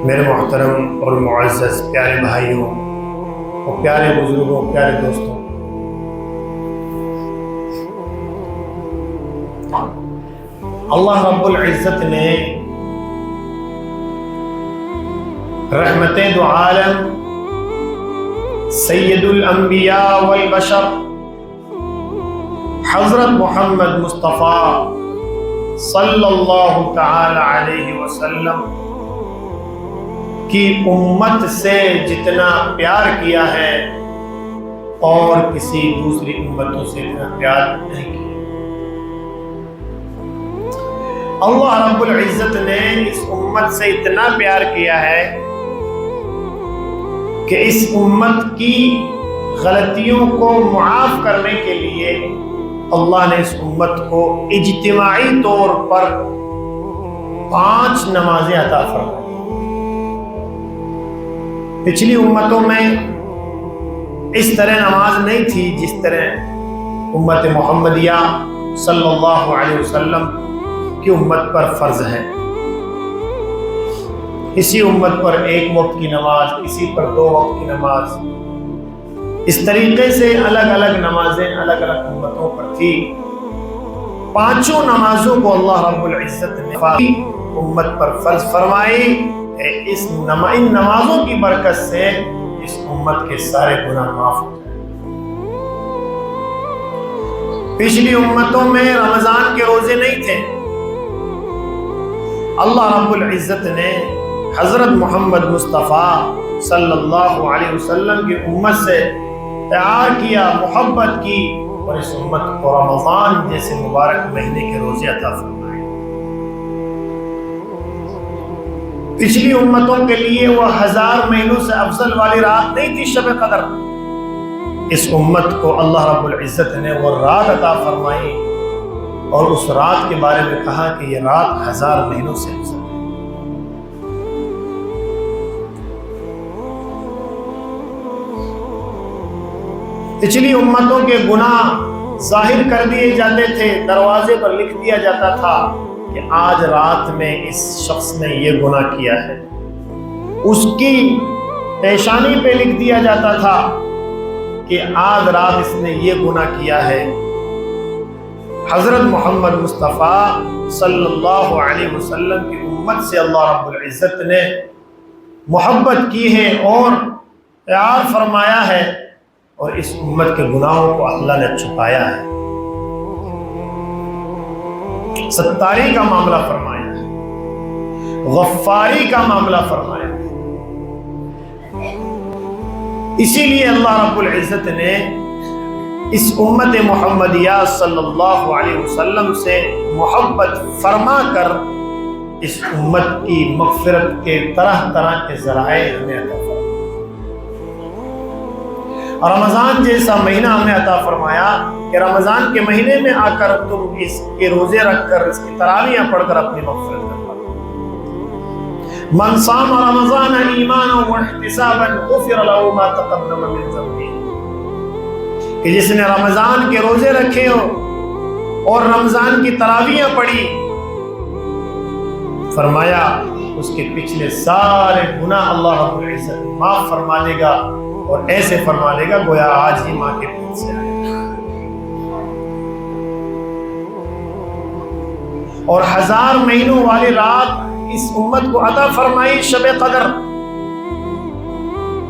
میرے محترم اور معزز پیارے بھائیوں اور پیارے بزرگوں، پیارے دوستوں، اللہ رب العزت نے رحمت دو عالم سید الانبیاء والبشر حضرت محمد مصطفیٰ صلی اللہ تعالی علیہ وسلم کی امت سے جتنا پیار کیا ہے اور کسی دوسری امتوں سے اتنا پیار نہیں کیا۔ اللہ رب العزت نے اس امت سے اتنا پیار کیا ہے کہ اس امت کی غلطیوں کو معاف کرنے کے لیے اللہ نے اس امت کو اجتماعی طور پر 5 نمازیں عطا فرمائیں۔ پچھلی امتوں میں اس طرح نماز نہیں تھی جس طرح امت محمدیہ صلی اللہ علیہ وسلم کی امت پر فرض ہے۔ کسی امت پر 1 وقت کی نماز، کسی پر 2 وقت کی نماز، اس طریقے سے الگ الگ نمازیں الگ الگ امتوں پر تھی۔ 5 نمازوں کو اللہ رب العزت نے امت پر فرض فرمائی۔ ان نمازوں کی برکت سے اس امت کے سارے گناہ معاف ہو جائیں۔ پچھلی امتوں میں رمضان کے روزے نہیں تھے۔ اللہ رب العزت نے حضرت محمد مصطفیٰ صلی اللہ علیہ وسلم کی امت سے پیار کیا، محبت کی، اور اس امت کو رمضان جیسے مبارک مہینے کے روزے عطا فرمائے۔ پچھلی امتوں کے لیے وہ 1000 مہینوں سے افضل والی رات نہیں تھی شب قدر۔ اس امت کو اللہ رب العزت نے وہ رات عطا فرمائی اور اس رات کے بارے میں کہا کہ یہ رات 1000 مہینوں سے افضل ہے۔ پچھلی امتوں کے گناہ ظاہر کر دیے جاتے تھے، دروازے پر لکھ دیا جاتا تھا کہ آج رات میں اس شخص نے یہ گناہ کیا ہے، اس کی پیشانی پہ لکھ دیا جاتا تھا کہ آج رات اس نے یہ گناہ کیا ہے۔ حضرت محمد مصطفیٰ صلی اللہ علیہ وسلم کی امت سے اللہ رب العزت نے محبت کی ہے اور پیار فرمایا ہے، اور اس امت کے گناہوں کو اللہ نے چھپایا ہے، ستاری کا معاملہ فرمایا ہے، غفاری کا معاملہ فرمایا ہے۔ اسی لیے اللہ رب العزت نے اس امت محمدیہ صلی اللہ علیہ وسلم سے محبت فرما کر اس امت کی مغفرت کے طرح طرح کے ذرائع ہمیں عطا فرمایا۔ رمضان جیسا مہینہ ہمیں عطا فرمایا کہ رمضان کے مہینے میں آ کر تم اس کے روزے رکھ کر اس کی تراویحیں پڑھ کر اپنی مغفرت کر پاؤ۔ من صام رمضان ایمانا واحتسابا غفر له ما تقدم من ذنبه، کہ جس نے رمضان کے روزے رکھے ہو اور رمضان کی تراویحیں پڑھی، فرمایا اس کے پچھلے سارے گناہ اللہ رب العزت معاف فرما دے گا، اور ایسے فرما لے گا گویا آج ہی ماں کے پیٹ سے آئے۔ اور 1000 مہینوں والی رات اس امت کو عطا فرمائی شب قدر،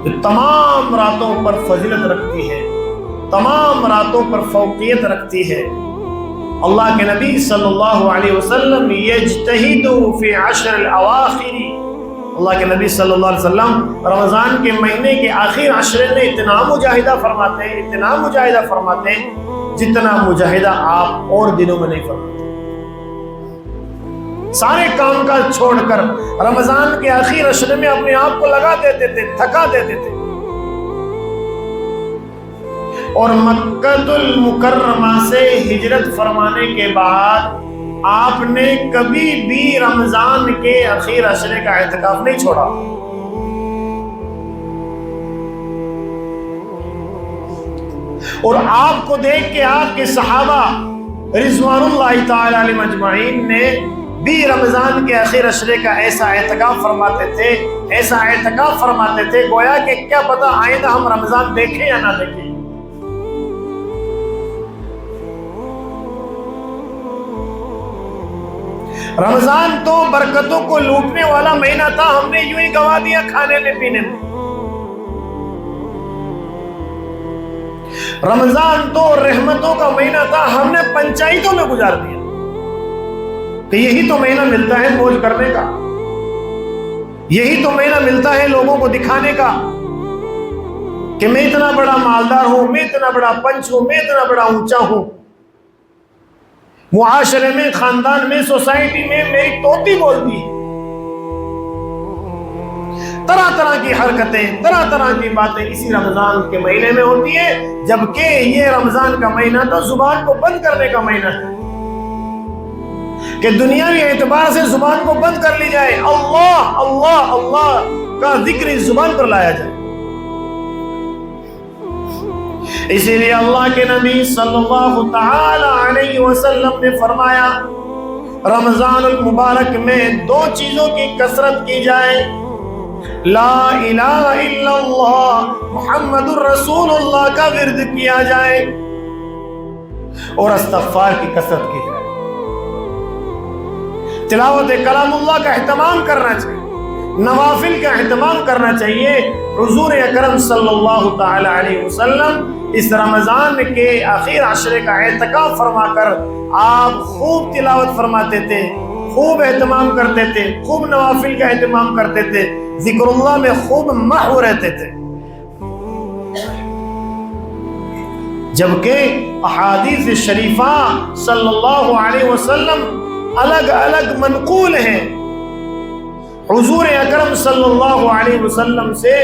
جو تمام راتوں پر فضیلت رکھتی ہے، تمام راتوں پر فوقیت رکھتی ہے۔ اللہ کے نبی صلی اللہ علیہ وسلم یجتہد فی 10 الاواخر، اللہ کے نبی صلی اللہ علیہ وسلم رمضان کے مہینے کے آخر 10 میں اتنا مجاہدہ فرماتے ہیں، اتنا مجاہدہ فرماتے ہیں جتنا مجاہدہ آپ اور دنوں میں نہیں فرماتے۔ سارے کام کاج چھوڑ کر رمضان کے آخر 10 میں اپنے آپ کو لگا دیتے تھے، تھکا دیتے تھے۔ اور مکہ المکرمہ سے ہجرت فرمانے کے بعد آپ نے کبھی بھی رمضان کے آخر 10 کا اعتکاف نہیں چھوڑا۔ اور آپ کو دیکھ کے آپ کے صحابہ رضوان اللہ تعالی علیہم اجمعین نے بھی رمضان کے آخر عشرے کا ایسا اعتکاف فرماتے تھے گویا کہ کیا پتہ آئندہ ہم رمضان دیکھیں یا نہ دیکھیں۔ رمضان تو برکتوں کو لوٹنے والا مہینہ تھا، ہم نے یوں ہی گوا دیا کھانے میں پینے میں۔ رمضان تو رحمتوں کا مہینہ تھا، ہم نے پنچایتوں میں گزار دیا کہ یہی تو مہینہ ملتا ہے موج کرنے کا، یہی تو مہینہ ملتا ہے لوگوں کو دکھانے کا کہ میں اتنا بڑا مالدار ہوں، میں اتنا بڑا پنچ ہوں، میں اتنا بڑا اونچا ہوں۔ معاشرے میں، خاندان میں، سوسائٹی میں میری توتی بولتی ہے، طرح طرح کی حرکتیں، طرح طرح کی باتیں اسی رمضان کے مہینے میں ہوتی ہیں، جبکہ یہ رمضان کا مہینہ تو زبان کو بند کرنے کا مہینہ ہے کہ دنیاوی اعتبار سے زبان کو بند کر لی جائے، اللہ اللہ اللہ کا ذکر اس زبان پر لایا جائے۔ اسی لیے اللہ کے نبی صلی اللہ تعالی علیہ وسلم نے فرمایا رمضان المبارک میں دو چیزوں کی کثرت کی جائے، لا الہ الا اللہ محمد الرسول اللہ کا ورد کیا جائے اور استغفار کی کثرت کی جائے، تلاوت کلام اللہ کا اہتمام کرنا چاہیے، نوافل کا اہتمام کرنا چاہیے۔ حضور اکرم صلی اللہ تعالی علیہ وسلم اس رمضان کے آخر عشرے کا اعتکاف فرما کر آپ خوب تلاوت فرماتے تھے، خوب اہتمام کرتے تھے، خوب نوافل کا اہتمام کرتے تھے، ذکر اللہ میں خوب محو رہتے تھے، جبکہ احادیث شریفہ صلی اللہ علیہ وسلم الگ الگ منقول ہیں۔ حضور اکرم صلی اللہ علیہ وسلم سے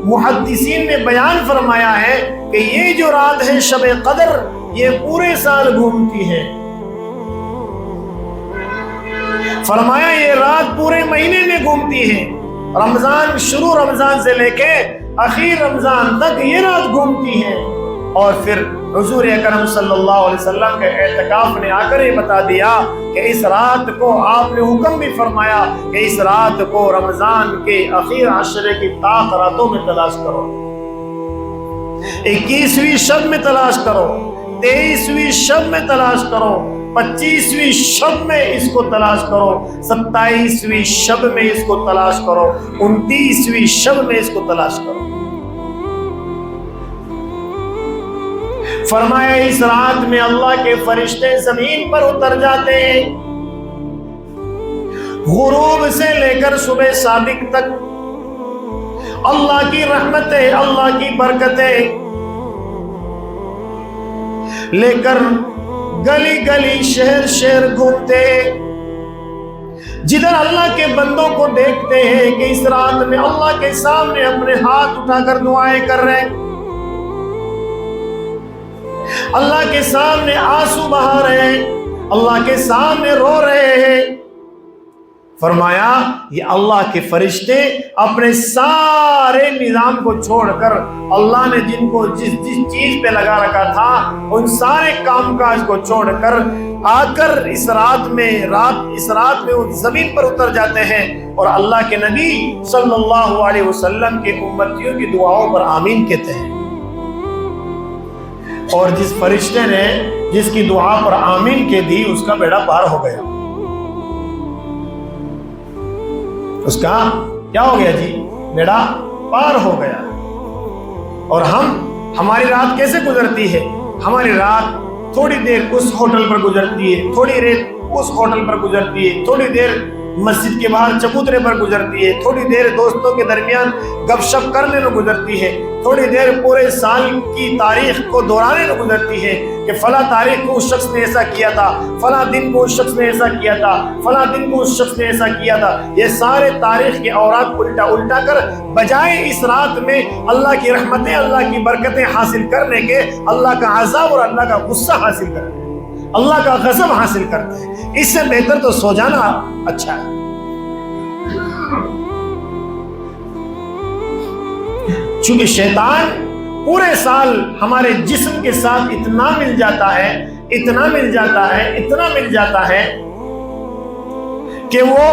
محدثین نے بیان فرمایا ہے کہ یہ جو رات ہے شب قدر یہ پورے سال گھومتی ہے، فرمایا یہ رات پورے مہینے میں گھومتی ہے، رمضان شروع رمضان سے لے کے اخیر رمضان تک یہ رات گھومتی ہے۔ اور پھر حضور اکرم صلی اللہ علیہ وسلم کے اعتکاف نے آ کر یہ بتا دیا کہ اس رات کو آپ نے حکم بھی فرمایا کہ اس رات کو رمضان کے اخیر عشرے کی طاق راتوں میں تلاش کرو، 21ویں شب میں تلاش کرو، 23ویں شب میں تلاش کرو، 25ویں شب میں اس کو تلاش کرو، 27ویں شب میں اس کو تلاش کرو، 29ویں شب میں اس کو تلاش کرو۔ فرمایا اس رات میں اللہ کے فرشتے زمین پر اتر جاتے ہیں، غروب سے لے کر صبح صادق تک اللہ کی رحمتیں، اللہ کی برکتیں لے کر گلی گلی شہر شہر گھومتے ہیں، جدھر اللہ کے بندوں کو دیکھتے ہیں کہ اس رات میں اللہ کے سامنے اپنے ہاتھ اٹھا کر دعائیں کر رہے ہیں، اللہ کے سامنے آنسو بہا رہے ہیں، اللہ کے سامنے رو رہے ہیں۔ فرمایا یہ اللہ کے فرشتے اپنے سارے نظام کو چھوڑ کر، اللہ نے جن کو جس چیز پہ لگا رکھا تھا ان سارے کام کاج کو چھوڑ کر آ کر اس رات میں وہ زمین پر اتر جاتے ہیں اور اللہ کے نبی صلی اللہ علیہ وسلم کے امتیوں کی دعاؤں پر آمین کہتے ہیں۔ اور جس فرشتے نے جس کی دعا پر آمین کہہ دی اس کا بیڑا پار ہو گیا، اس کا کیا ہو گیا جی؟ بیڑا پار ہو گیا۔ اور ہماری رات کیسے گزرتی ہے؟ ہماری رات تھوڑی دیر اس ہوٹل پر گزرتی ہے، تھوڑی دیر اس ہوٹل پر گزرتی ہے، تھوڑی دیر مسجد کے باہر چبوترے پر گزرتی ہے، تھوڑی دیر دوستوں کے درمیان گپ شپ کرنے میں گزرتی ہے، تھوڑی دیر پورے سال کی تاریخ کو دہرانے میں گزرتی ہے کہ فلاں تاریخ کو اس شخص نے ایسا کیا تھا، فلاں دن کو اس شخص نے ایسا کیا تھا، فلاں دن کو اس شخص نے ایسا کیا تھا۔ یہ سارے تاریخ کے اوراق الٹا کر بجائے اس رات میں اللہ کی رحمتیں، اللہ کی برکتیں حاصل کرنے کے اللہ کا عذاب اور اللہ کا غصہ حاصل کرتے ہیں، اللہ کا غضب حاصل کرتے ہیں۔ اس سے بہتر تو سو جانا اچھا ہے۔ چونکہ شیطان پورے سال ہمارے جسم کے ساتھ اتنا مل جاتا ہے کہ وہ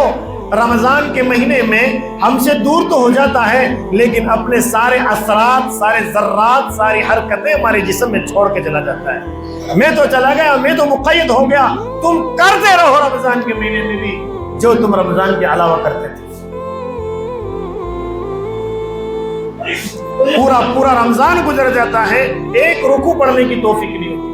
رمضان کے مہینے میں ہم سے دور تو ہو جاتا ہے لیکن اپنے سارے اثرات، سارے ذرات، ساری حرکتیں ہمارے جسم میں چھوڑ کے چلا جاتا ہے۔ میں تو چلا گیا، میں تو مقید ہو گیا، تم کرتے رہو رمضان کے مہینے میں بھی جو تم رمضان کے علاوہ کرتے تھے۔ پورا رمضان گزر جاتا ہے، ایک رکوع پڑھنے کی توفیق نہیں ہوتی۔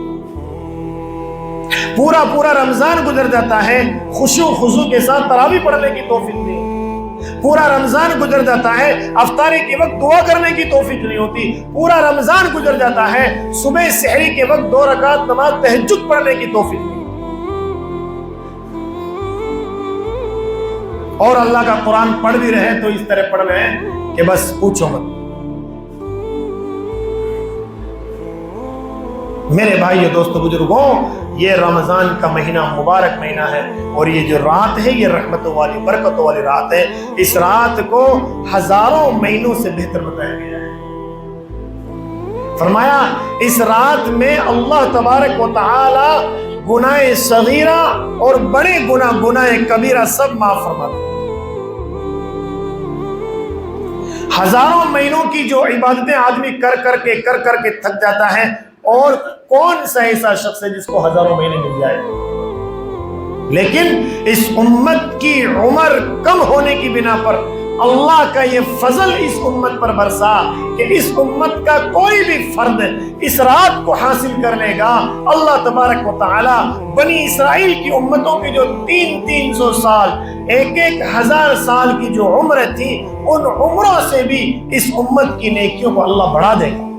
پورا رمضان گزر جاتا ہے، خشوع خضوع کے ساتھ تراویح پڑھنے کی توفیق نہیں ہوتی۔ پورا رمضان گزر جاتا ہے، افطاری کے وقت دعا کرنے کی توفیق نہیں ہوتی۔ پورا رمضان گزر جاتا ہے، صبح سحری کے وقت 2 رکعت نماز تہجد پڑھنے کی توفیق نہیں ہوتی۔ اور اللہ کا قرآن پڑھ بھی رہے تو اس طرح پڑھ رہے ہیں کہ بس پوچھو مت۔ میرے بھائیو، دوستو، بزرگوں، یہ رمضان کا مہینہ مبارک مہینہ ہے، اور یہ جو رات ہے یہ رحمتوں والی، برکتوں والی رات ہے۔ اس رات کو ہزاروں مہینوں سے بہتر بتایا گیا ہے۔ فرمایا اس رات میں اللہ تبارک و تعالی گناہ صغیرہ اور بڑے گناہ کبیرہ سب معاف فرماتا ہے۔ ہزاروں مہینوں کی جو عبادتیں آدمی کر کے تھک جاتا ہے، اور کون سا ایسا شخص ہے جس کو ہزاروں مہینے مل جائے، لیکن اس امت کی عمر کم ہونے کی بنا پر اللہ کا یہ فضل اس امت پر برسا کہ اس امت کا کوئی بھی فرد اس رات کو حاصل کر لے گا، اللہ تبارک و تعالی بنی اسرائیل کی امتوں کی جو 300 سال، 1000 سال کی جو عمر تھی، ان عمروں سے بھی اس امت کی نیکیوں کو اللہ بڑھا دے گا۔